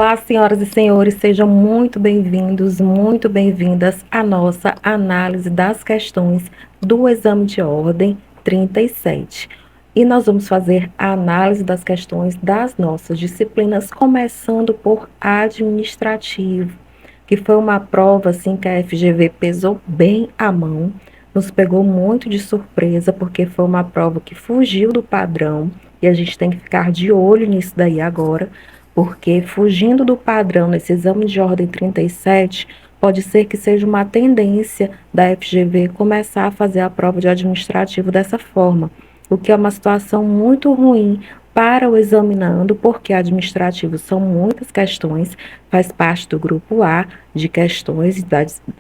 Olá, senhoras e senhores, sejam muito bem-vindos, muito bem-vindas à nossa análise das questões do exame de ordem 37. E nós vamos fazer a análise das questões das nossas disciplinas, começando por administrativo, que foi uma prova assim que a FGV pesou bem a mão, nos pegou muito de surpresa, porque foi uma prova que fugiu do padrão, e a gente tem que ficar de olho nisso daí agora, porque fugindo do padrão nesse exame de ordem 37, pode ser que seja uma tendência da FGV começar a fazer a prova de administrativo dessa forma, o que é uma situação muito ruim para o examinando, porque administrativo são muitas questões, faz parte do grupo A de questões,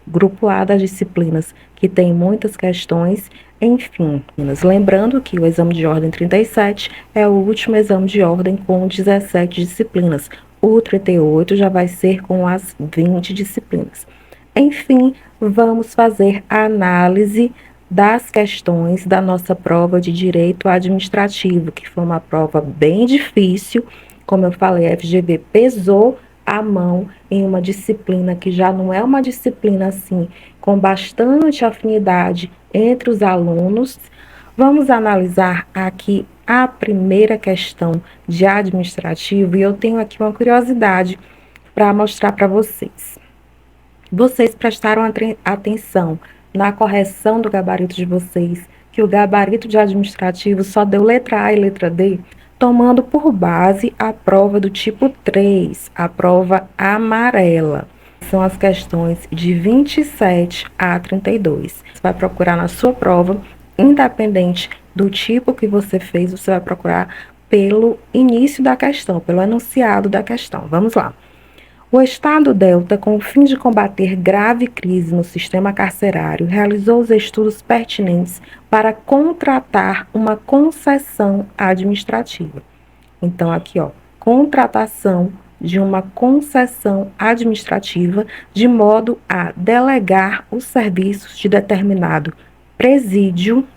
grupo A das disciplinas que tem muitas questões. Enfim, lembrando que o exame de ordem 37 é o último exame de ordem com 17 disciplinas. O 38 já vai ser com as 20 disciplinas. Enfim, vamos fazer a análise das questões da nossa prova de direito administrativo, que foi uma prova bem difícil. Como eu falei, a FGV pesou a mão em uma disciplina que já não é uma disciplina assim, com bastante afinidade entre os alunos. Vamos analisar aqui a primeira questão de administrativo, e eu tenho aqui uma curiosidade para mostrar para vocês. Vocês prestaram atenção na correção do gabarito de vocês, que o gabarito de administrativo só deu letra A e letra D, tomando por base a prova do tipo 3, a prova amarela. São as questões de 27 a 32. Você vai procurar na sua prova, independente do tipo que você fez, você vai procurar pelo início da questão, pelo enunciado da questão. Vamos lá. O Estado Delta, com o fim de combater grave crise no sistema carcerário, realizou os estudos pertinentes para contratar uma concessão administrativa. Então, aqui, contratação de uma concessão administrativa, de modo a delegar os serviços de determinado presídio,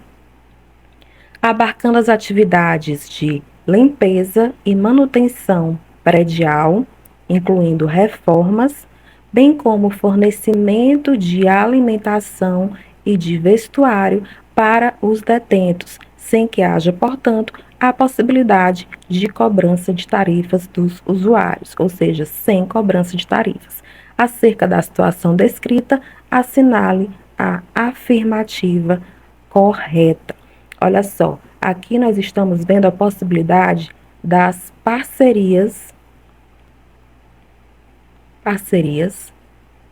abarcando as atividades de limpeza e manutenção predial, incluindo reformas, bem como fornecimento de alimentação e de vestuário para os detentos, sem que haja, portanto, a possibilidade de cobrança de tarifas dos usuários, ou seja, sem cobrança de tarifas. Acerca da situação descrita, assinale a afirmativa correta. Olha só, aqui nós estamos vendo a possibilidade das parcerias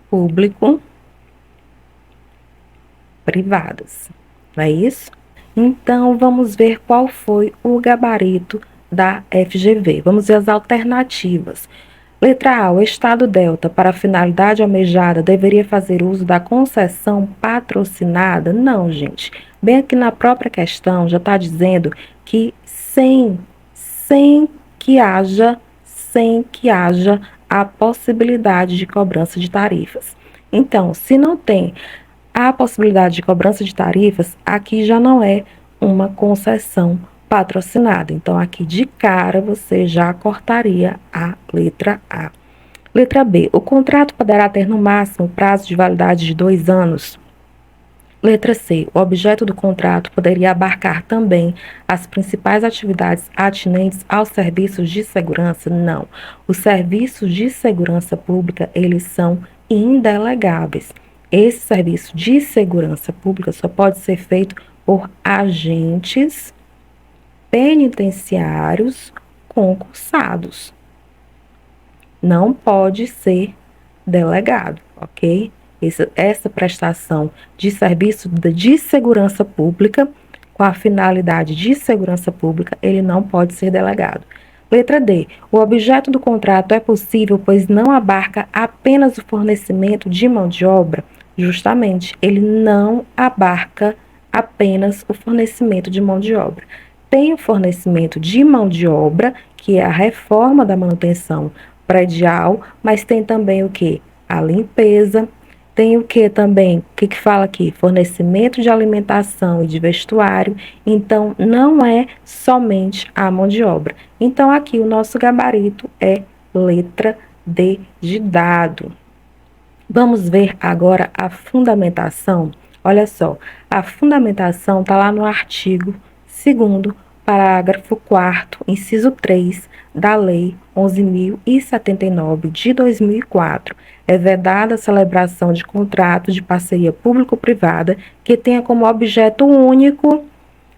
público-privadas, não é isso? Então, vamos ver qual foi o gabarito da FGV. Vamos ver as alternativas. Letra A, o Estado Delta, para a finalidade almejada, deveria fazer uso da concessão patrocinada? Não, gente. Bem aqui na própria questão, já está dizendo que sem que haja a possibilidade de cobrança de tarifas. Então, se não tem a possibilidade de cobrança de tarifas, aqui já não é uma concessão patrocinada. Então, aqui de cara, você já cortaria a letra A. Letra B, o contrato poderá ter no máximo prazo de validade de 2 anos. Letra C, o objeto do contrato poderia abarcar também as principais atividades atinentes aos serviços de segurança? Não. Os serviços de segurança pública, eles são indelegáveis. Esse serviço de segurança pública só pode ser feito por agentes penitenciários concursados. Não pode ser delegado, ok? Essa prestação de serviço de segurança pública, com a finalidade de segurança pública, ele não pode ser delegado. Letra D. O objeto do contrato é possível, pois não abarca apenas o fornecimento de mão de obra. Justamente, ele não abarca apenas o fornecimento de mão de obra. Tem o fornecimento de mão de obra, que é a reforma da manutenção predial, mas tem também o quê? A limpeza. Tem o que também? O que fala aqui? Fornecimento de alimentação e de vestuário. Então, não é somente a mão de obra. Então, aqui o nosso gabarito é letra de dado. Vamos ver agora a fundamentação. Olha só, a fundamentação está lá no artigo 2º, parágrafo 4º, inciso 3 da Lei 11.079 de 2004. É vedada a celebração de contrato de parceria público-privada que tenha como objeto único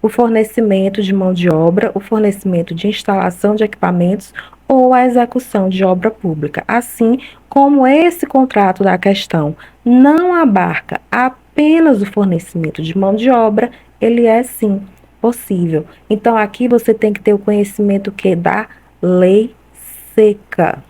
o fornecimento de mão de obra, o fornecimento de instalação de equipamentos ou a execução de obra pública. Assim, como esse contrato da questão não abarca apenas o fornecimento de mão de obra, ele é sim possível. Então, aqui você tem que ter o conhecimento da lei seca.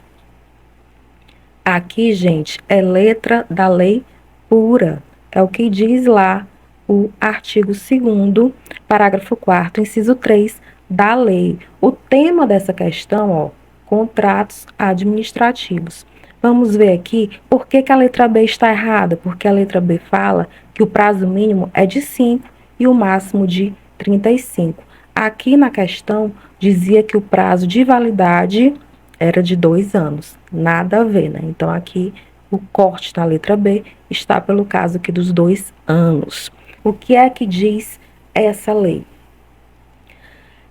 Aqui, gente, é letra da lei pura. É o que diz lá o artigo 2º, parágrafo 4º, inciso 3 da lei. O tema dessa questão, ó, contratos administrativos. Vamos ver aqui por que a letra B está errada. Porque a letra B fala que o prazo mínimo é de 5 e o máximo de 35. Aqui na questão dizia que o prazo de validade era de 2 anos. Nada a ver, né? Então, aqui o corte na letra B está pelo caso aqui dos 2 anos. O que é que diz essa lei?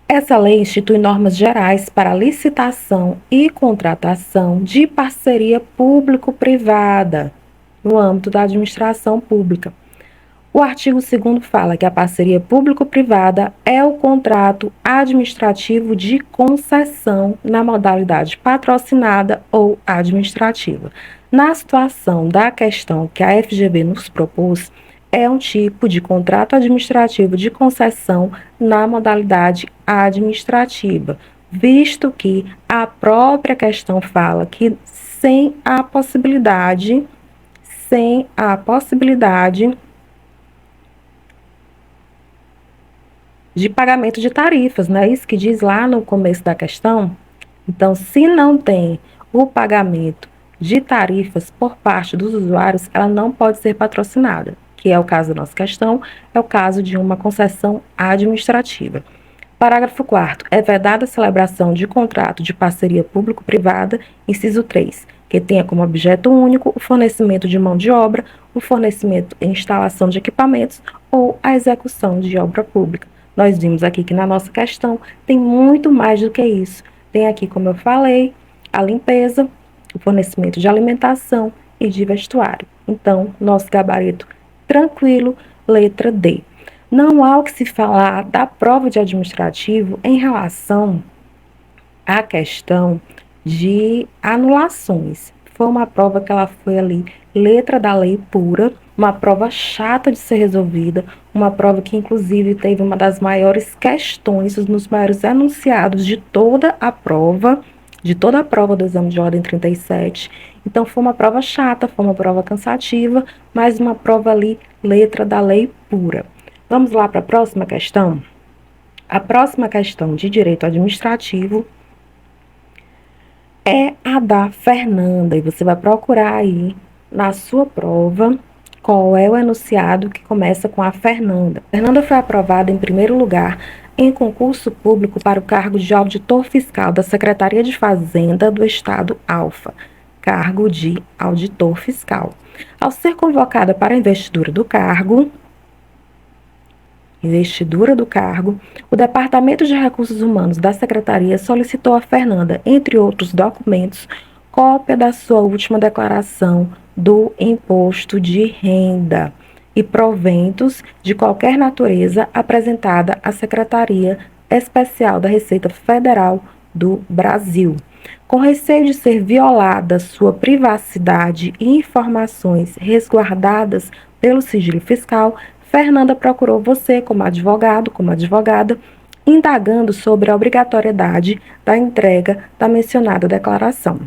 Essa lei institui normas gerais para licitação e contratação de parceria público-privada no âmbito da administração pública. O artigo 2º fala que a parceria público-privada é o contrato administrativo de concessão na modalidade patrocinada ou administrativa. Na situação da questão que a FGV nos propôs, é um tipo de contrato administrativo de concessão na modalidade administrativa, visto que a própria questão fala que sem a possibilidade de pagamento de tarifas, não é isso que diz lá no começo da questão? Então, se não tem o pagamento de tarifas por parte dos usuários, ela não pode ser patrocinada, que é o caso da nossa questão, é o caso de uma concessão administrativa. Parágrafo 4º. É vedada a celebração de contrato de parceria público-privada, inciso 3, que tenha como objeto único o fornecimento de mão de obra, o fornecimento e instalação de equipamentos ou a execução de obra pública. Nós vimos aqui que na nossa questão tem muito mais do que isso. Tem aqui, como eu falei, a limpeza, o fornecimento de alimentação e de vestuário. Então, nosso gabarito tranquilo, letra D. Não há o que se falar da prova de administrativo em relação à questão de anulações. Foi uma prova que ela foi ali, letra da lei pura, uma prova chata de ser resolvida, uma prova que inclusive teve uma das maiores questões, um dos maiores enunciados de toda a prova do exame de ordem 37. Então, foi uma prova chata, foi uma prova cansativa, mas uma prova ali, letra da lei pura. Vamos lá para a próxima questão? A próxima questão de direito administrativo é a da Fernanda, e você vai procurar aí na sua prova qual é o enunciado que começa com a Fernanda. Fernanda foi aprovada em primeiro lugar em concurso público para o cargo de auditor fiscal da Secretaria de Fazenda do Estado Alfa, cargo de auditor fiscal. Ao ser convocada para a investidura do cargo, o Departamento de Recursos Humanos da Secretaria solicitou a Fernanda, entre outros documentos, cópia da sua última declaração do imposto de renda e proventos de qualquer natureza apresentada à Secretaria Especial da Receita Federal do Brasil. Com receio de ser violada sua privacidade e informações resguardadas pelo sigilo fiscal, Fernanda procurou você como advogado, como advogada, indagando sobre a obrigatoriedade da entrega da mencionada declaração.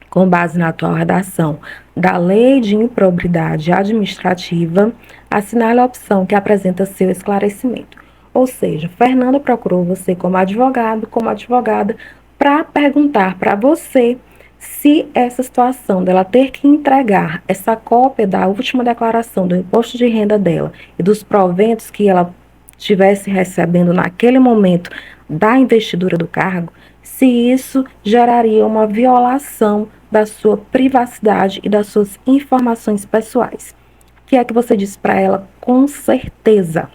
Com base na atual redação da Lei de Improbidade Administrativa, assinale a opção que apresenta seu esclarecimento. Ou seja, Fernanda procurou você como advogado, como advogada, para perguntar para você se essa situação dela ter que entregar essa cópia da última declaração do imposto de renda dela e dos proventos que ela estivesse recebendo naquele momento da investidura do cargo, se isso geraria uma violação da sua privacidade e das suas informações pessoais. O que é que você diz para ela? Com certeza.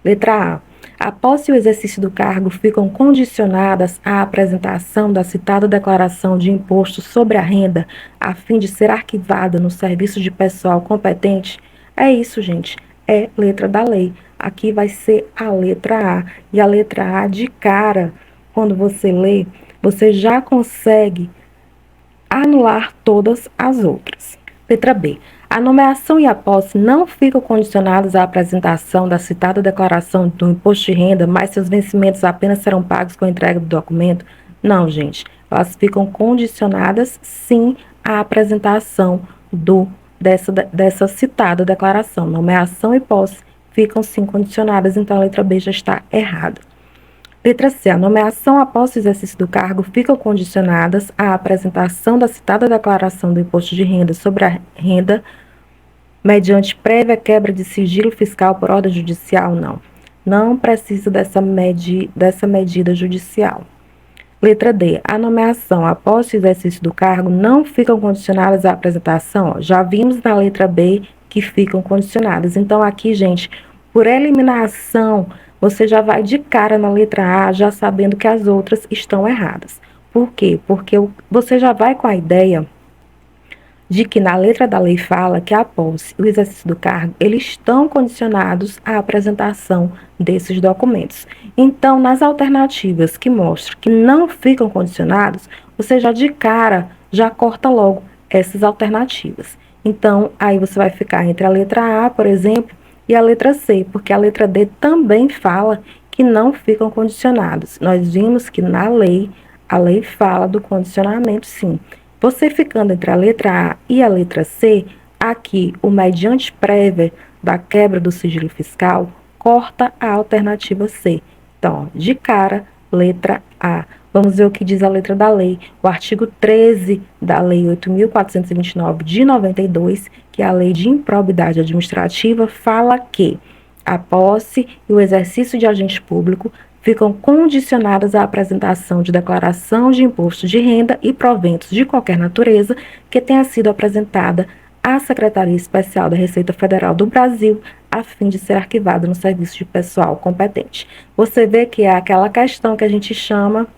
Letra A. A posse e o exercício do cargo ficam condicionadas à apresentação da citada declaração de imposto sobre a renda, a fim de ser arquivada no serviço de pessoal competente? É isso, gente. É letra da lei. Aqui vai ser a letra A. E a letra A, de cara, quando você lê, você já consegue anular todas as outras. Letra B. A nomeação e a posse não ficam condicionadas à apresentação da citada declaração do imposto de renda, mas seus vencimentos apenas serão pagos com a entrega do documento? Não, gente. Elas ficam condicionadas, sim, à apresentação dessa citada declaração. Nomeação e posse ficam, sim, condicionadas, então a letra B já está errada. Letra C. A nomeação após o exercício do cargo ficam condicionadas à apresentação da citada declaração do imposto de renda sobre a renda mediante prévia quebra de sigilo fiscal por ordem judicial? Não. Não precisa dessa medida judicial. Letra D. A nomeação após o exercício do cargo não ficam condicionadas à apresentação? Já vimos na letra B que ficam condicionadas. Então, aqui, gente, por eliminação, você já vai de cara na letra A, já sabendo que as outras estão erradas. Por quê? Porque você já vai com a ideia de que na letra da lei fala que a posse e o exercício do cargo, eles estão condicionados à apresentação desses documentos. Então, nas alternativas que mostram que não ficam condicionados, você já de cara, já corta logo essas alternativas. Então, aí você vai ficar entre a letra A, por exemplo, e a letra C, porque a letra D também fala que não ficam condicionados. Nós vimos que na lei, a lei fala do condicionamento, sim. Você ficando entre a letra A e a letra C, aqui o mediante prévia da quebra do sigilo fiscal corta a alternativa C. Então, de cara, letra A. Vamos ver o que diz a letra da lei. O artigo 13 da Lei 8.429 de 92, que é a Lei de Improbidade Administrativa, fala que a posse e o exercício de agente público ficam condicionadas à apresentação de declaração de imposto de renda e proventos de qualquer natureza que tenha sido apresentada à Secretaria Especial da Receita Federal do Brasil, a fim de ser arquivada no serviço de pessoal competente. Você vê que é aquela questão que a gente chama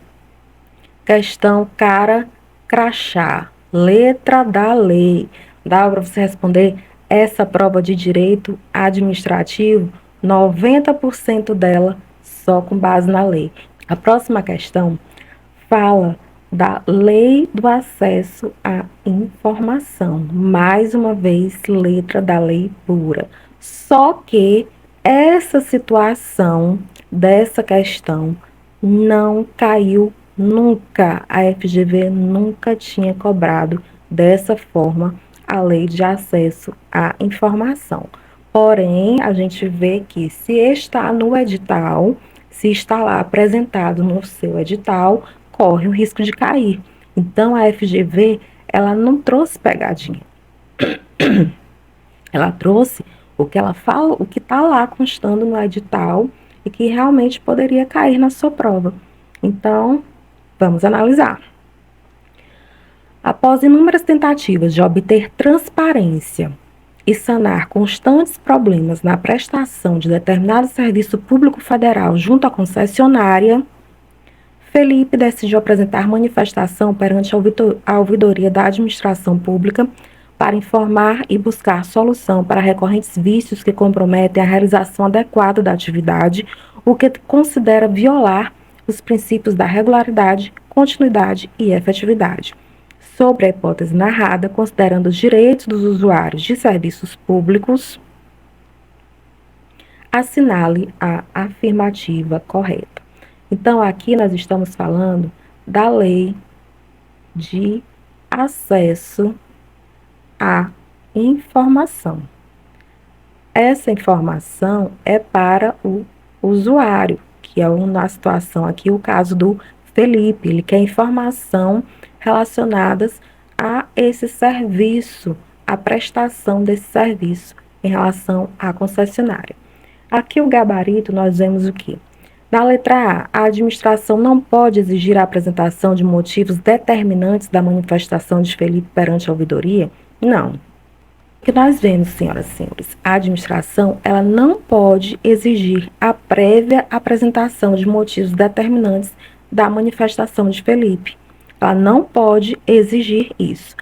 questão cara crachá, letra da lei. Dá para você responder essa prova de direito administrativo, 90% dela só com base na lei. A próxima questão fala da lei do acesso à informação. Mais uma vez, letra da lei pura. Só que essa situação dessa questão não caiu nunca. A FGV nunca tinha cobrado dessa forma a lei de acesso à informação. Porém, a gente vê que se está no edital, se está lá apresentado no seu edital, corre o risco de cair. Então, a FGV, ela não trouxe pegadinha. Ela trouxe o que ela fala, o que está lá constando no edital e que realmente poderia cair na sua prova. Então, vamos analisar. Após inúmeras tentativas de obter transparência e sanar constantes problemas na prestação de determinado serviço público federal junto à concessionária, Felipe decidiu apresentar manifestação perante a ouvidoria da administração pública para informar e buscar solução para recorrentes vícios que comprometem a realização adequada da atividade, o que considera violar os princípios da regularidade, continuidade e efetividade. Sobre a hipótese narrada, considerando os direitos dos usuários de serviços públicos, assinale a afirmativa correta. Então, aqui nós estamos falando da lei de acesso à informação. Essa informação é para o usuário, que é na situação aqui o caso do Felipe. Ele quer informação relacionadas a esse serviço, a prestação desse serviço em relação à concessionária. Aqui o gabarito nós vemos o quê? Na letra A administração não pode exigir a apresentação de motivos determinantes da manifestação de Felipe perante a ouvidoria? Não. O que nós vemos, senhoras e senhores, a administração ela não pode exigir a prévia apresentação de motivos determinantes da manifestação de Felipe. Ela não pode exigir isso.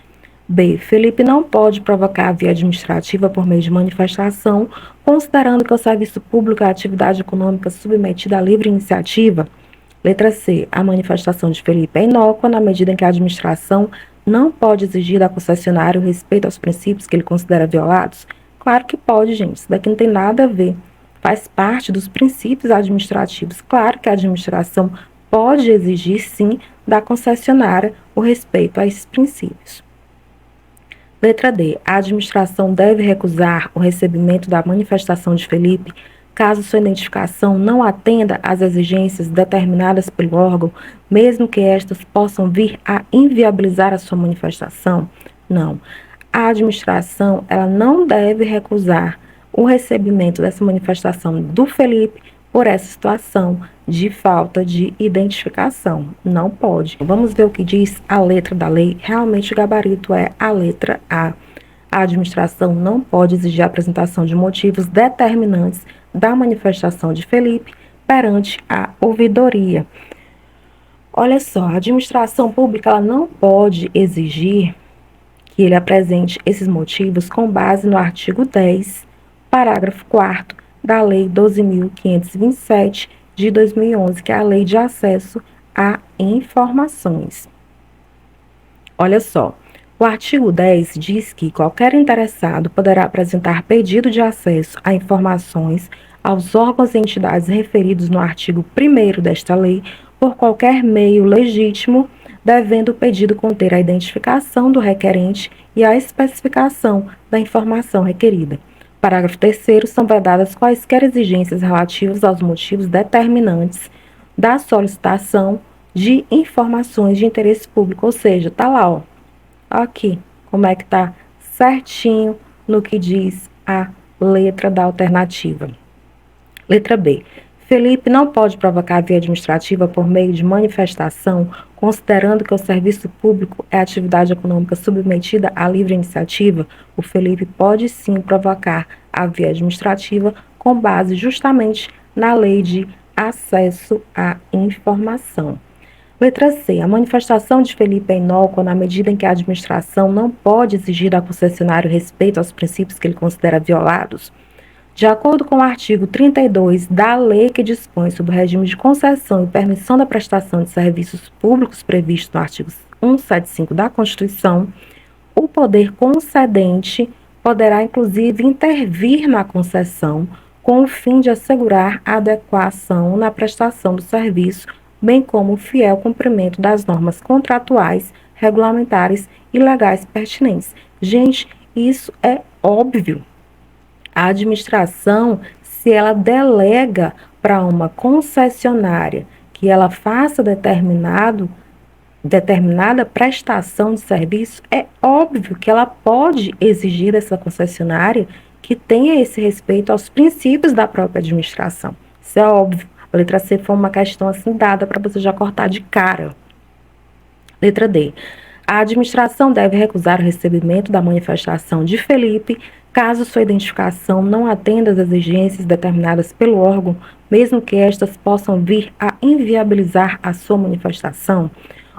B. Felipe não pode provocar a via administrativa por meio de manifestação, considerando que o serviço público é atividade econômica submetida à livre iniciativa. Letra C. A manifestação de Felipe é inócua na medida em que a administração não pode exigir da concessionária o respeito aos princípios que ele considera violados? Claro que pode, gente. Isso daqui não tem nada a ver. Faz parte dos princípios administrativos. Claro que a administração pode exigir, sim, da concessionária o respeito a esses princípios. Letra D. A administração deve recusar o recebimento da manifestação de Felipe caso sua identificação não atenda às exigências determinadas pelo órgão, mesmo que estas possam vir a inviabilizar a sua manifestação? Não. A administração ela não deve recusar o recebimento dessa manifestação do Felipe por essa situação de falta de identificação. Não pode. Vamos ver o que diz a letra da lei. Realmente o gabarito é a letra A. A administração não pode exigir a apresentação de motivos determinantes da manifestação de Felipe perante a ouvidoria. Olha só, a administração pública ela não pode exigir que ele apresente esses motivos com base no artigo 10, parágrafo 4º da Lei 12.527 de 2011, que é a Lei de Acesso a Informações. Olha só, o artigo 10 diz que qualquer interessado poderá apresentar pedido de acesso a informações aos órgãos e entidades referidos no artigo 1º desta lei por qualquer meio legítimo, devendo o pedido conter a identificação do requerente e a especificação da informação requerida. Parágrafo 3º, são vedadas quaisquer exigências relativas aos motivos determinantes da solicitação de informações de interesse público, ou seja, tá lá, ó, aqui, como é que tá certinho no que diz a letra da alternativa. Letra B. Felipe não pode provocar a via administrativa por meio de manifestação, considerando que o serviço público é atividade econômica submetida à livre iniciativa. O Felipe pode sim provocar a via administrativa com base justamente na lei de acesso à informação. Letra C. A manifestação de Felipe é inócua na medida em que a administração não pode exigir da concessionária o respeito aos princípios que ele considera violados. De acordo com o artigo 32 da lei que dispõe sobre o regime de concessão e permissão da prestação de serviços públicos previsto no artigo 175 da Constituição, o poder concedente poderá, inclusive, intervir na concessão com o fim de assegurar a adequação na prestação do serviço, bem como o fiel cumprimento das normas contratuais, regulamentares e legais pertinentes. Gente, isso é óbvio. A administração, se ela delega para uma concessionária que ela faça determinada prestação de serviço, é óbvio que ela pode exigir dessa concessionária que tenha esse respeito aos princípios da própria administração. Isso é óbvio. A letra C foi uma questão assim dada para você já cortar de cara. Letra D. A administração deve recusar o recebimento da manifestação de Felipe caso sua identificação não atenda às exigências determinadas pelo órgão, mesmo que estas possam vir a inviabilizar a sua manifestação.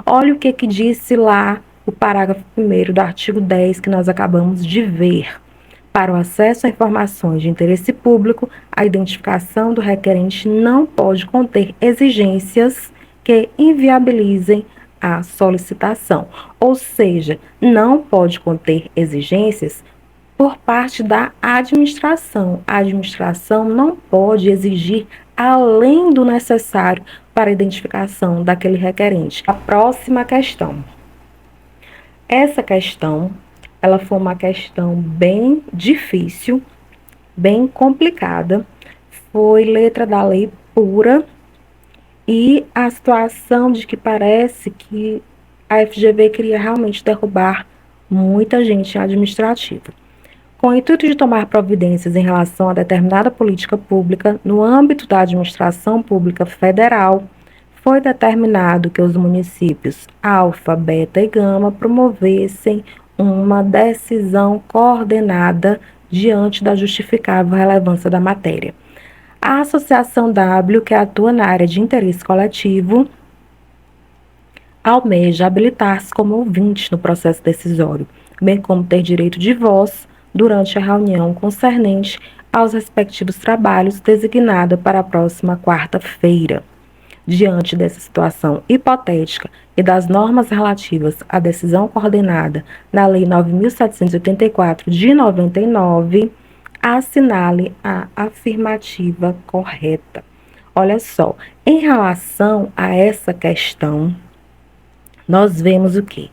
Olha o que disse lá o parágrafo 1º do artigo 10 que nós acabamos de ver. Para o acesso a informações de interesse público, a identificação do requerente não pode conter exigências que inviabilizem a solicitação. Ou seja, não pode conter exigências por parte da administração. A administração não pode exigir além do necessário para a identificação daquele requerente. A próxima questão. Essa questão, ela foi uma questão bem difícil, bem complicada. Foi letra da lei pura e a situação de que parece que a FGV queria realmente derrubar muita gente administrativa. com o intuito de tomar providências em relação a determinada política pública no âmbito da administração pública federal, foi determinado que os municípios Alfa, Beta e Gama promovessem uma decisão coordenada diante da justificável relevância da matéria. A Associação W, que atua na área de interesse coletivo, almeja habilitar-se como ouvinte no processo decisório, bem como ter direito de voz durante a reunião concernente aos respectivos trabalhos designada para a próxima quarta-feira. Diante dessa situação hipotética e das normas relativas à decisão coordenada na Lei 9.784 de 99, assinale a afirmativa correta. Olha só, em relação a essa questão, nós vemos o quê?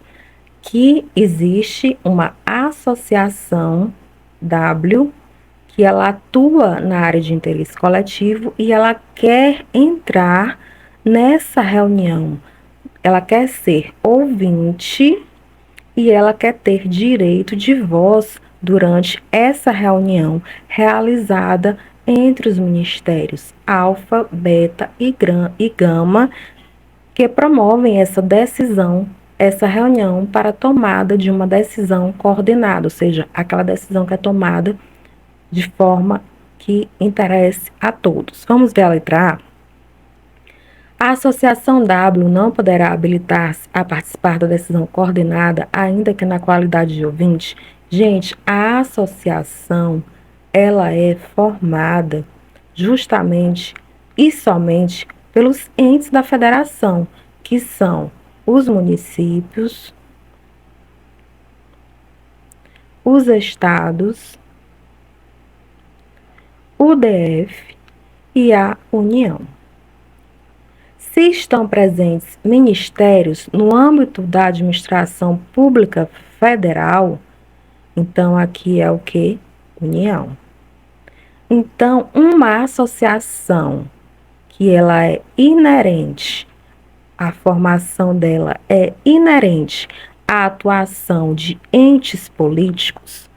Que existe uma associação W, que ela atua na área de interesse coletivo e ela quer entrar nessa reunião. Ela quer ser ouvinte e ela quer ter direito de voz durante essa reunião realizada entre os ministérios Alfa, Beta e Gama, que promovem essa decisão, essa reunião para a tomada de uma decisão coordenada, ou seja, aquela decisão que é tomada de forma que interesse a todos. Vamos ver a letra A? A Associação W não poderá habilitar-se a participar da decisão coordenada, ainda que na qualidade de ouvinte. Gente, a associação, ela é formada justamente e somente pelos entes da federação, que são os municípios, os estados, o DF e a União. Se estão presentes ministérios no âmbito da administração pública federal, então aqui é o que? União. Então, uma associação que ela é inerente, a formação dela é inerente à atuação de entes políticos,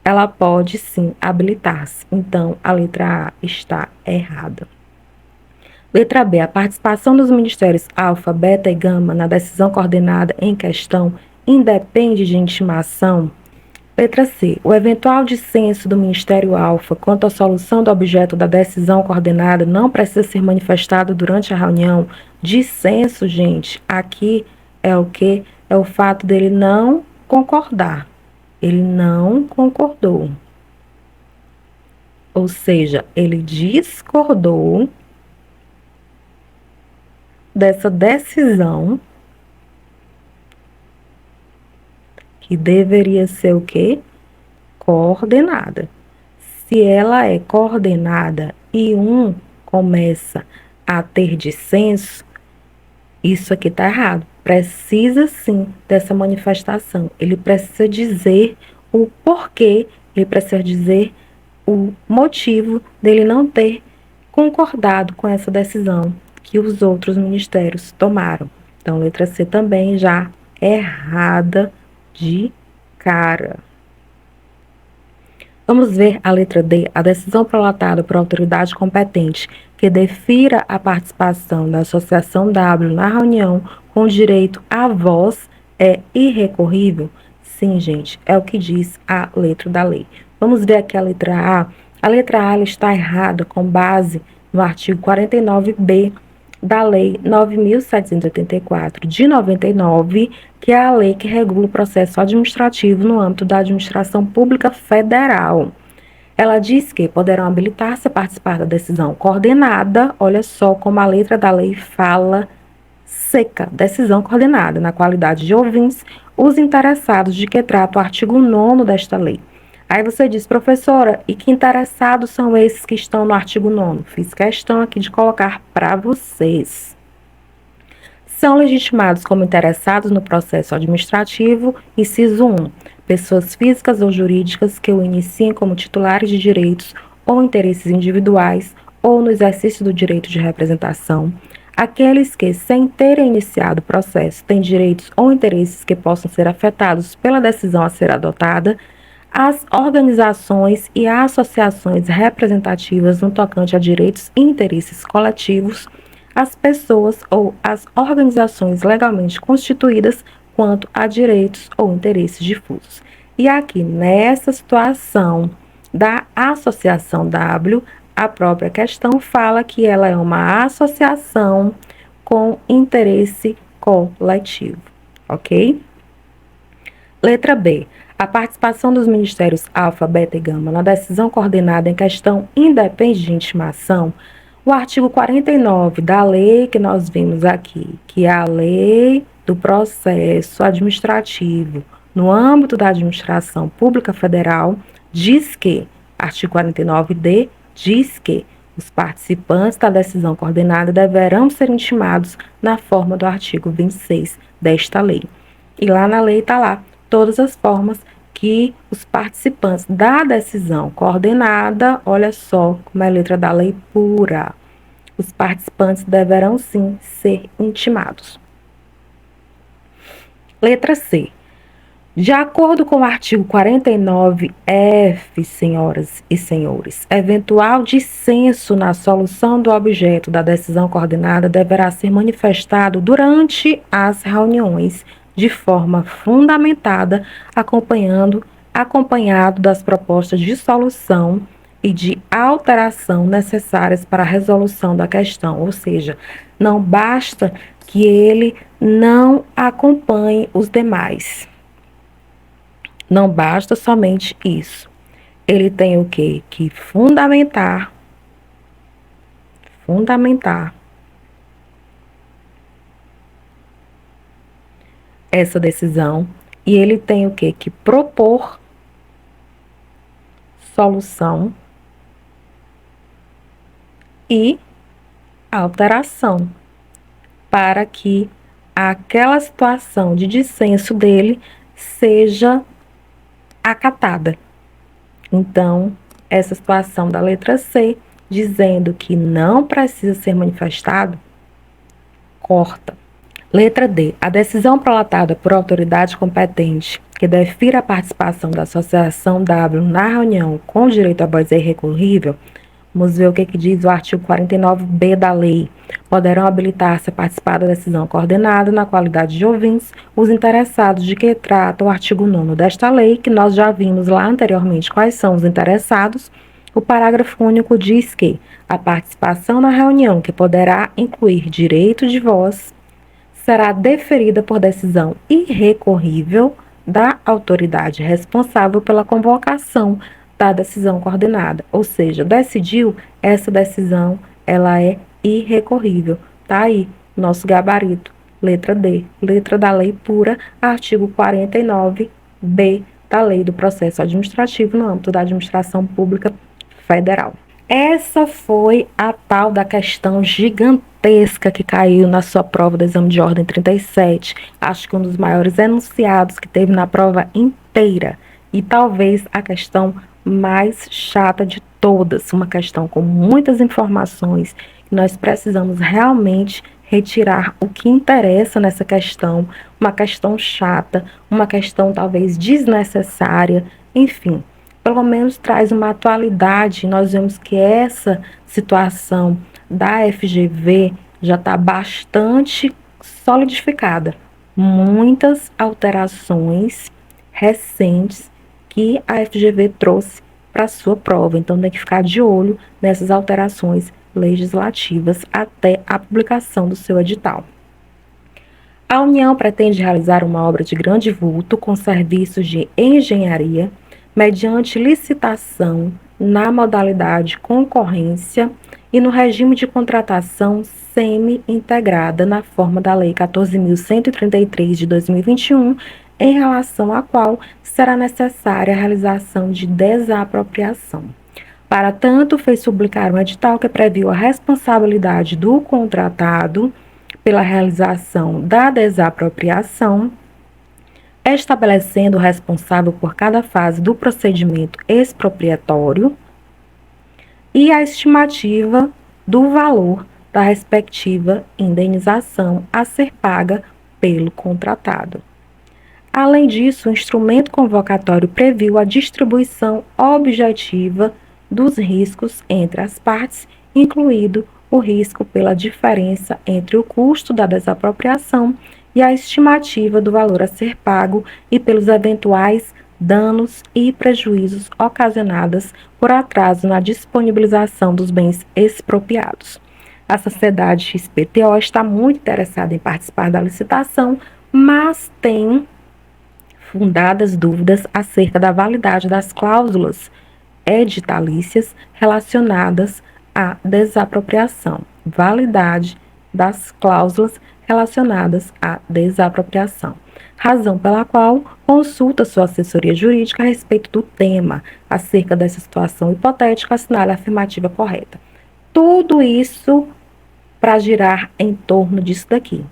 ela pode sim habilitar-se. Então, a letra A está errada. Letra B. A participação dos ministérios Alfa, Beta e Gama na decisão coordenada em questão independe de intimação. Letra C. O eventual dissenso do Ministério Alfa quanto à solução do objeto da decisão coordenada não precisa ser manifestado durante a reunião. Dissenso, gente, aqui é o que? É o fato dele não concordar. Ele não concordou. Ou seja, ele discordou dessa decisão que deveria ser o quê? Coordenada. Se ela é coordenada e um começa a ter dissenso, isso aqui está errado. Precisa sim dessa manifestação. Ele precisa dizer o porquê, ele precisa dizer o motivo dele não ter concordado com essa decisão que os outros ministérios tomaram. Então, letra C também já errada de cara. Vamos ver a letra D. A decisão prolatada por autoridade competente que defira a participação da Associação W na reunião com direito à voz é irrecorrível? Sim, gente, é o que diz a letra da lei. Vamos ver aqui a letra A. A letra A está errada com base no artigo 49b da Lei 9.784 de 99, que é a lei que regula o processo administrativo no âmbito da administração pública federal. Ela diz que poderão habilitar-se a participar da decisão coordenada, olha só como a letra da lei fala seca, decisão coordenada, na qualidade de ouvintes, os interessados de que trata o artigo 9º desta lei. Aí você diz, professora, e que interessados são esses que estão no artigo 9º? Fiz questão aqui de colocar para vocês. São legitimados como interessados no processo administrativo, inciso 1, pessoas físicas ou jurídicas que o iniciem como titulares de direitos ou interesses individuais ou no exercício do direito de representação, aqueles que, sem terem iniciado o processo, têm direitos ou interesses que possam ser afetados pela decisão a ser adotada, as organizações e associações representativas no tocante a direitos e interesses coletivos, as pessoas ou as organizações legalmente constituídas quanto a direitos ou interesses difusos. E aqui, nessa situação da associação W, a própria questão fala que ela é uma associação com interesse coletivo, ok? Letra B. A participação dos ministérios alfa, beta e gama na decisão coordenada em questão independe de intimação. O artigo 49 da lei que nós vimos aqui, que é a lei do processo administrativo no âmbito da administração pública federal, diz que, artigo 49D, diz que os participantes da decisão coordenada deverão ser intimados na forma do artigo 26 desta lei. E lá na lei está lá todas as formas que os participantes da decisão coordenada, olha só como é a letra da lei pura, os participantes deverão sim ser intimados. Letra C. De acordo com o artigo 49F, senhoras e senhores, eventual dissenso na solução do objeto da decisão coordenada deverá ser manifestado durante as reuniões de forma fundamentada, acompanhado das propostas de solução e de alteração necessárias para a resolução da questão, ou seja, não basta que ele não acompanhe os demais. Não basta somente isso. Ele tem o quê? Que fundamentar essa decisão e ele tem o quê? Que propor solução e alteração para que aquela situação de dissenso dele seja acatada. Então, essa situação da letra C, dizendo que não precisa ser manifestado, corta. Letra D. A decisão prolatada por autoridade competente que defira a participação da associação W na reunião com direito a voz é irrecorrível. Vamos ver o que diz o artigo 49B da lei. Poderão habilitar-se a participar da decisão coordenada na qualidade de ouvintes os interessados de que trata o artigo 9º desta lei, que nós já vimos lá anteriormente quais são os interessados. O parágrafo único diz que a participação na reunião, que poderá incluir direito de voz, será deferida por decisão irrecorrível da autoridade responsável pela convocação da decisão coordenada, ou seja, decidiu, essa decisão, ela é irrecorrível. Tá aí, nosso gabarito, letra D, letra da lei pura, artigo 49B da Lei do Processo Administrativo no âmbito da administração pública federal. Essa foi a tal da questão gigantesca que caiu na sua prova do exame de ordem 37. Acho que um dos maiores enunciados que teve na prova inteira. E talvez a questão mais chata de todas, uma questão com muitas informações, que nós precisamos realmente retirar o que interessa nessa questão, uma questão chata, uma questão talvez desnecessária, enfim, pelo menos traz uma atualidade. Nós vemos que essa situação da FGV já está bastante solidificada, muitas alterações recentes que a FGV trouxe para a sua prova. Então, tem que ficar de olho nessas alterações legislativas até a publicação do seu edital. A União pretende realizar uma obra de grande vulto com serviços de engenharia mediante licitação na modalidade concorrência e no regime de contratação semi-integrada na forma da Lei 14.133 de 2021, em relação à qual será necessária a realização de desapropriação. Para tanto, fez publicar um edital que previu a responsabilidade do contratado pela realização da desapropriação, estabelecendo o responsável por cada fase do procedimento expropriatório e a estimativa do valor da respectiva indenização a ser paga pelo contratado. Além disso, o instrumento convocatório previu a distribuição objetiva dos riscos entre as partes, incluído o risco pela diferença entre o custo da desapropriação e a estimativa do valor a ser pago e pelos eventuais danos e prejuízos ocasionados por atraso na disponibilização dos bens expropriados. A sociedade XPTO está muito interessada em participar da licitação, mas tem fundadas dúvidas acerca da validade das cláusulas editalícias relacionadas à desapropriação. Validade das cláusulas relacionadas à desapropriação. Razão pela qual consulta sua assessoria jurídica a respeito do tema, acerca dessa situação hipotética, assinale a afirmativa correta. Tudo isso para girar em torno disso daqui,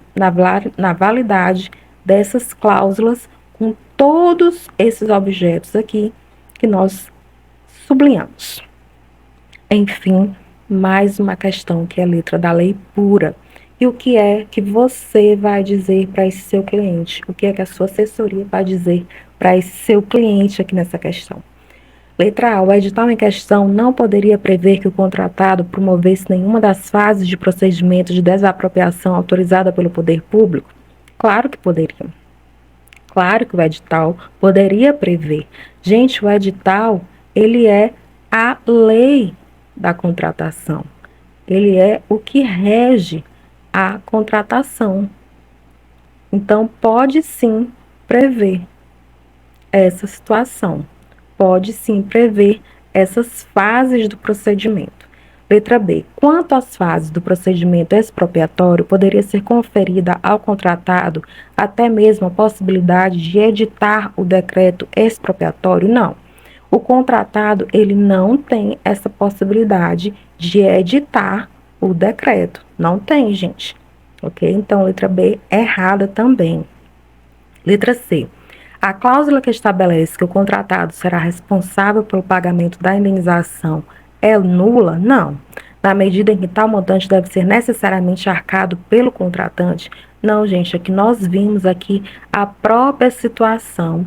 na validade dessas cláusulas com todos esses objetos aqui que nós sublinhamos. Enfim, mais uma questão que é letra da lei pura. E o que é que você vai dizer para esse seu cliente? O que é que a sua assessoria vai dizer para esse seu cliente aqui nessa questão? Letra A. O edital em questão não poderia prever que o contratado promovesse nenhuma das fases de procedimento de desapropriação autorizada pelo poder público? Claro que poderia. Claro que o edital poderia prever. Gente, o edital, ele é a lei da contratação. Ele é o que rege a contratação. Então, pode sim prever essa situação. Pode sim prever essas fases do procedimento. Letra B. Quanto às fases do procedimento expropriatório, poderia ser conferida ao contratado até mesmo a possibilidade de editar o decreto expropriatório? Não. O contratado, ele não tem essa possibilidade de editar o decreto. Não tem, gente. Ok? Então, letra B, errada também. Letra C. A cláusula que estabelece que o contratado será responsável pelo pagamento da indenização é nula? Não. Na medida em que tal montante deve ser necessariamente arcado pelo contratante? Não, gente, é que nós vimos aqui a própria situação,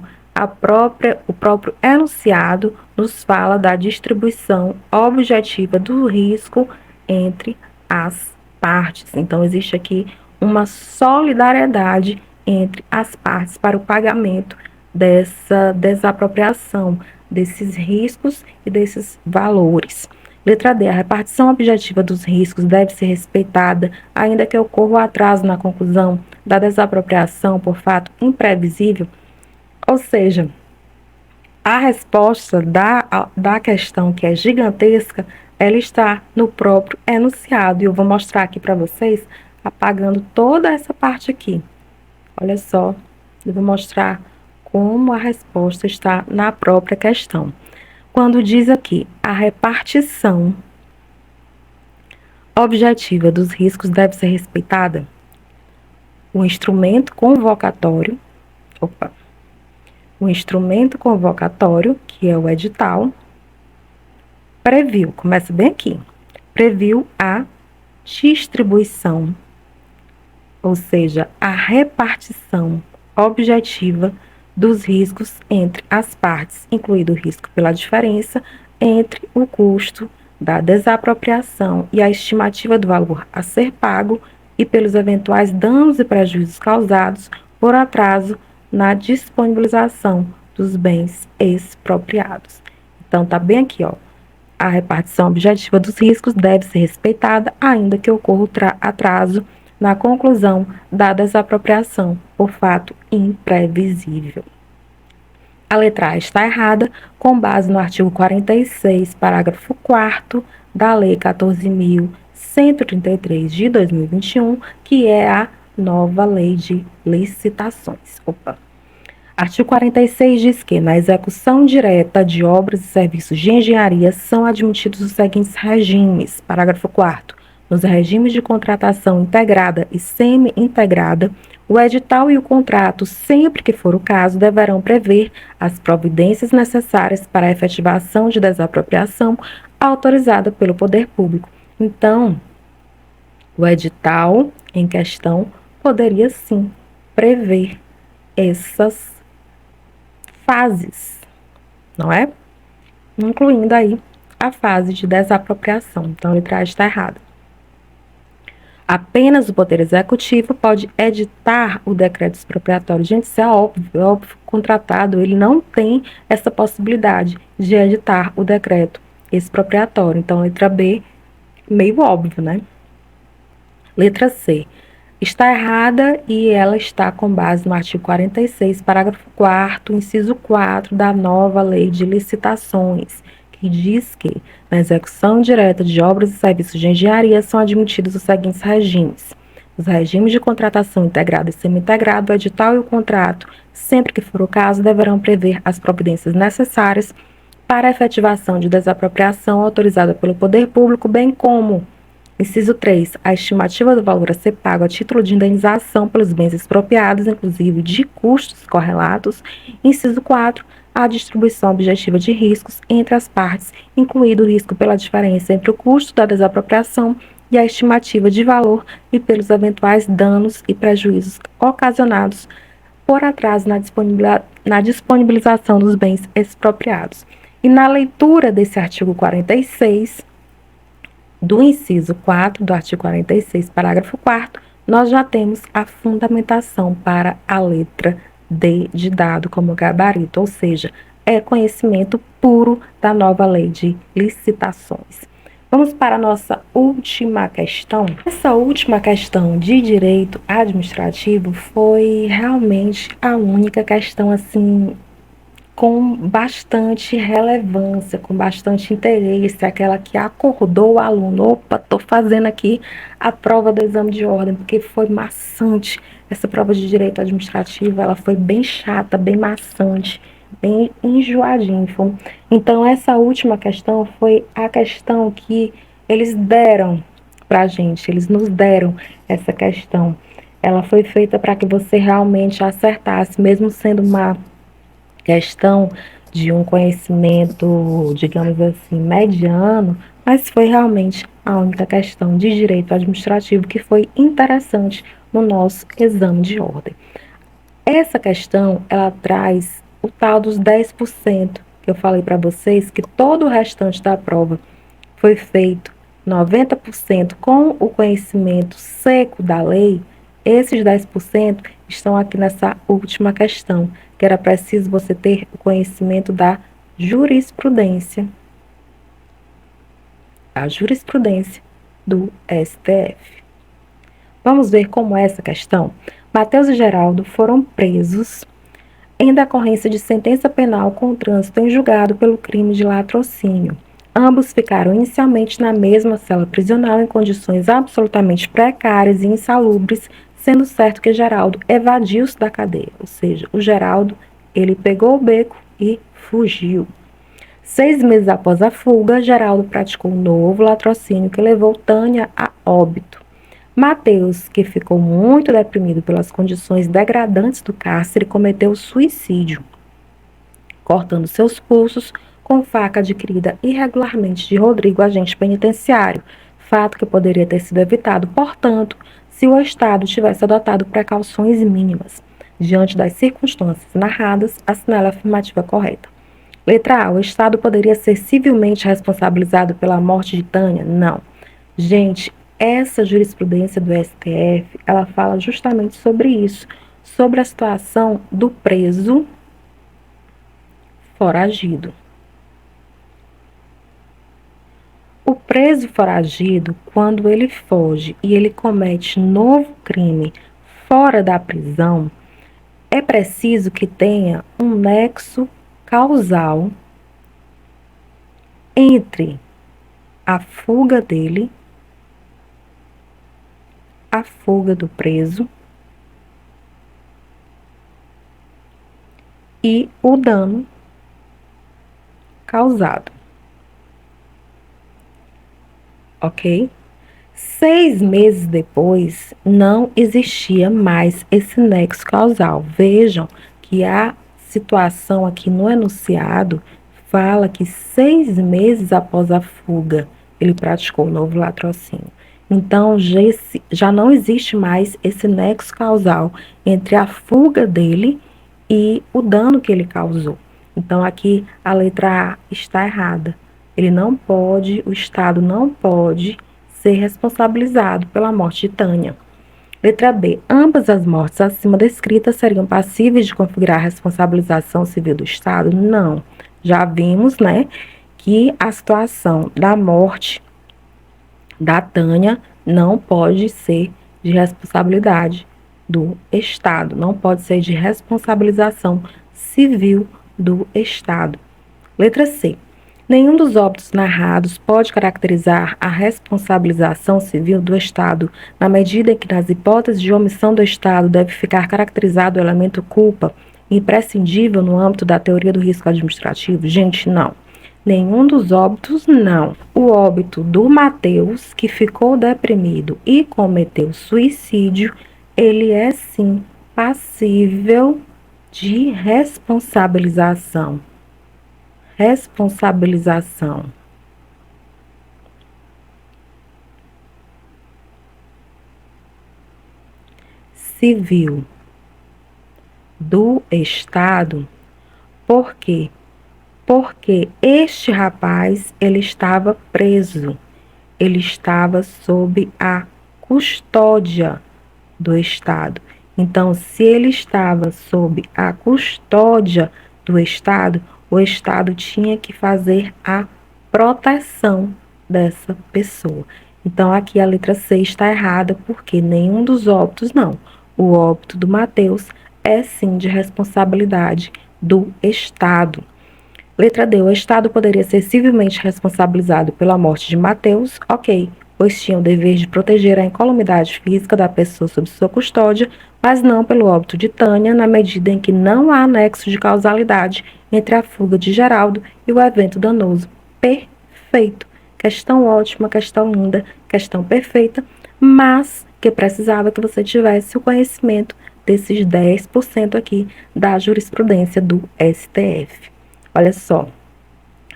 o próprio enunciado nos fala da distribuição objetiva do risco entre as partes. Então, existe aqui uma solidariedade entre as partes para o pagamento dessa desapropriação, desses riscos e desses valores. Letra D. A repartição objetiva dos riscos deve ser respeitada, ainda que ocorra o atraso na conclusão da desapropriação por fato imprevisível. Ou seja, a resposta da questão, que é gigantesca, ela está no próprio enunciado. E eu vou mostrar aqui para vocês, apagando toda essa parte aqui. Olha só, eu vou mostrar como a resposta está na própria questão. Quando diz aqui, a repartição objetiva dos riscos deve ser respeitada, o instrumento convocatório, que é o edital, previu, começa bem aqui, previu a distribuição, ou seja, a repartição objetiva dos riscos entre as partes, incluído o risco pela diferença entre o custo da desapropriação e a estimativa do valor a ser pago e pelos eventuais danos e prejuízos causados por atraso na disponibilização dos bens expropriados. Então, tá bem aqui, ó. A repartição objetiva dos riscos deve ser respeitada, ainda que ocorra o atraso na conclusão da desapropriação por fato imprevisível. A letra A está errada, com base no artigo 46, parágrafo 4º da Lei 14.133 de 2021, que é a nova Lei de Licitações. Artigo 46 diz que, na execução direta de obras e serviços de engenharia, são admitidos os seguintes regimes. Parágrafo 4º. Nos regimes de contratação integrada e semi-integrada, o edital e o contrato, sempre que for o caso, deverão prever as providências necessárias para a efetivação de desapropriação autorizada pelo poder público. Então, o edital em questão poderia sim prever essas fases, não é? Incluindo aí a fase de desapropriação. Então, a letra A está errada. Apenas o Poder Executivo pode editar o decreto expropriatório. Gente, isso é óbvio, o contratado ele não tem essa possibilidade de editar o decreto expropriatório. Então, letra B, meio óbvio, né? Letra C, está errada e ela está com base no artigo 46, parágrafo 4º, inciso 4 da nova Lei de Licitações, que diz que na execução direta de obras e serviços de engenharia são admitidos os seguintes regimes: os regimes de contratação integrada e semi-integrada, o edital e o contrato, sempre que for o caso, deverão prever as providências necessárias para a efetivação de desapropriação autorizada pelo poder público, bem como inciso 3, a estimativa do valor a ser pago a título de indenização pelos bens expropriados, inclusive de custos correlatos. Inciso 4, a distribuição objetiva de riscos entre as partes, incluído o risco pela diferença entre o custo da desapropriação e a estimativa de valor e pelos eventuais danos e prejuízos ocasionados por atraso na disponibilização dos bens expropriados. E na leitura desse artigo 46, do inciso 4 do artigo 46, parágrafo 4º, nós já temos a fundamentação para a letra D de dado como gabarito, ou seja, é conhecimento puro da nova lei de licitações. Vamos para a nossa última questão. Essa última questão de direito administrativo foi realmente a única questão assim com bastante relevância, com bastante interesse, aquela que acordou o aluno. Opa, estou fazendo aqui a prova do exame de ordem, porque foi maçante. Essa prova de direito administrativo, ela foi bem chata, bem maçante, bem enjoadinha. Então, essa última questão foi a questão que eles deram para a gente, eles nos deram essa questão. Ela foi feita para que você realmente acertasse, mesmo sendo uma questão de um conhecimento, digamos assim, mediano, mas foi realmente a única questão de direito administrativo que foi interessante no nosso exame de ordem. Essa questão, ela traz o tal dos 10% que eu falei para vocês, que todo o restante da prova foi feito 90% com o conhecimento seco da lei. Esses 10% estão aqui nessa última questão, que era preciso você ter o conhecimento da jurisprudência. A jurisprudência do STF. Vamos ver como é essa questão? Mateus e Geraldo foram presos em decorrência de sentença penal com trânsito em julgado pelo crime de latrocínio. Ambos ficaram inicialmente na mesma cela prisional em condições absolutamente precárias e insalubres, sendo certo que Geraldo evadiu-se da cadeia, ou seja, o Geraldo, ele pegou o beco e fugiu. 6 meses após a fuga, Geraldo praticou um novo latrocínio que levou Tânia a óbito. Mateus, que ficou muito deprimido pelas condições degradantes do cárcere, cometeu suicídio, cortando seus pulsos com faca adquirida irregularmente de Rodrigo, agente penitenciário, fato que poderia ter sido evitado, portanto, se o Estado tivesse adotado precauções mínimas. Diante das circunstâncias narradas, assinale a afirmativa correta. Letra A. O Estado poderia ser civilmente responsabilizado pela morte de Tânia? Não. Gente, essa jurisprudência do STF, ela fala justamente sobre isso, sobre a situação do preso foragido. O preso foragido, quando ele foge e ele comete novo crime fora da prisão, é preciso que tenha um nexo causal entre a fuga dele, a fuga do preso e o dano causado. Ok? 6 meses depois, não existia mais esse nexo causal. Vejam que a situação aqui no enunciado fala que 6 meses após a fuga, ele praticou o novo latrocínio. Então, já não existe mais esse nexo causal entre a fuga dele e o dano que ele causou. Então, aqui a letra A está errada. Ele não pode, o Estado não pode ser responsabilizado pela morte de Tânia. Letra B. Ambas as mortes acima descritas seriam passíveis de configurar a responsabilização civil do Estado? Não. Já vimos, né, que a situação da morte da Tânia não pode ser de responsabilidade do Estado, não pode ser de responsabilização civil do Estado. Letra C. Nenhum dos óbitos narrados pode caracterizar a responsabilização civil do Estado, na medida em que, nas hipóteses de omissão do Estado, deve ficar caracterizado o elemento culpa imprescindível no âmbito da teoria do risco administrativo? Gente, não. Nenhum dos óbitos, não. O óbito do Mateus, que ficou deprimido e cometeu suicídio, ele é sim passível de responsabilização. Responsabilização civil do Estado. Por quê? Porque este rapaz, ele estava preso. Ele estava sob a custódia do Estado. Então, se ele estava sob a custódia do Estado, o Estado tinha que fazer a proteção dessa pessoa. Então, aqui a letra C está errada, porque nenhum dos óbitos, não. O óbito do Mateus é sim de responsabilidade do Estado. Letra D. O Estado poderia ser civilmente responsabilizado pela morte de Mateus, ok, pois tinha o dever de proteger a incolumidade física da pessoa sob sua custódia, mas não pelo óbito de Tânia, na medida em que não há nexo de causalidade entre a fuga de Geraldo e o evento danoso. Perfeito. Questão ótima, questão linda, questão perfeita, mas que precisava que você tivesse o conhecimento desses 10% aqui da jurisprudência do STF. Olha só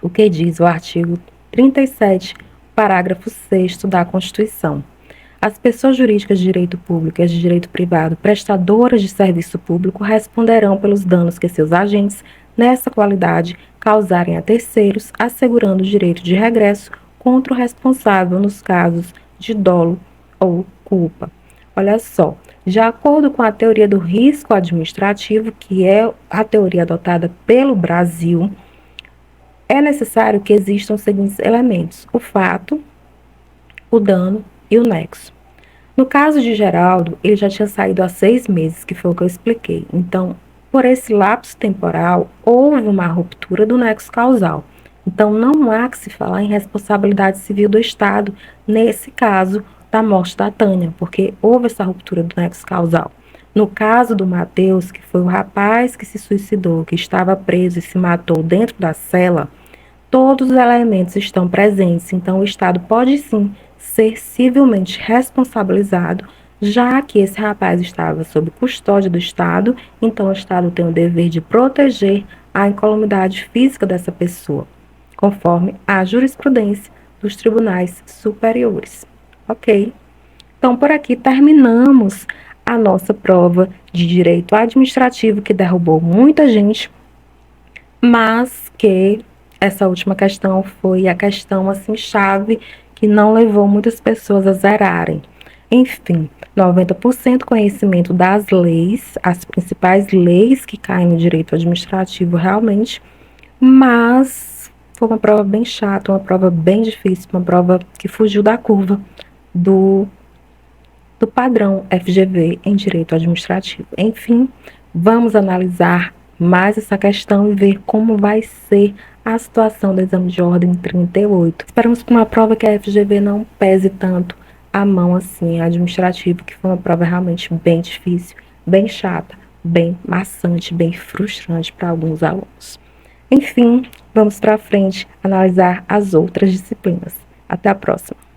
o que diz o artigo 37, parágrafo 6º da Constituição. As pessoas jurídicas de direito público e as de direito privado prestadoras de serviço público responderão pelos danos que seus agentes, nessa qualidade, causarem a terceiros, assegurando o direito de regresso contra o responsável nos casos de dolo ou culpa. Olha só, de acordo com a teoria do risco administrativo, que é a teoria adotada pelo Brasil, é necessário que existam os seguintes elementos: o fato, o dano e o nexo. No caso de Geraldo, ele já tinha saído há 6 meses, que foi o que eu expliquei. Então, por esse lapso temporal, houve uma ruptura do nexo causal. Então, não há que se falar em responsabilidade civil do Estado nesse caso da morte da Tânia, porque houve essa ruptura do nexo causal. No caso do Mateus, que foi o rapaz que se suicidou, que estava preso e se matou dentro da cela, todos os elementos estão presentes, então o Estado pode sim ser civilmente responsabilizado, já que esse rapaz estava sob custódia do Estado, então o Estado tem o dever de proteger a incolumidade física dessa pessoa, conforme a jurisprudência dos tribunais superiores. Ok? Então, por aqui terminamos a nossa prova de direito administrativo, que derrubou muita gente, mas que essa última questão foi a questão assim chave que não levou muitas pessoas a zerarem. Enfim, 90% conhecimento das leis, as principais leis que caem no direito administrativo realmente, mas foi uma prova bem chata, uma prova bem difícil, uma prova que fugiu da curva do padrão FGV em direito administrativo. Enfim, vamos analisar mais essa questão e ver como vai ser a situação do exame de ordem 38. Esperamos que uma prova que a FGV não pese tanto a mão assim, administrativo, que foi uma prova realmente bem difícil, bem chata, bem maçante, bem frustrante para alguns alunos. Enfim, vamos para frente analisar as outras disciplinas. Até a próxima.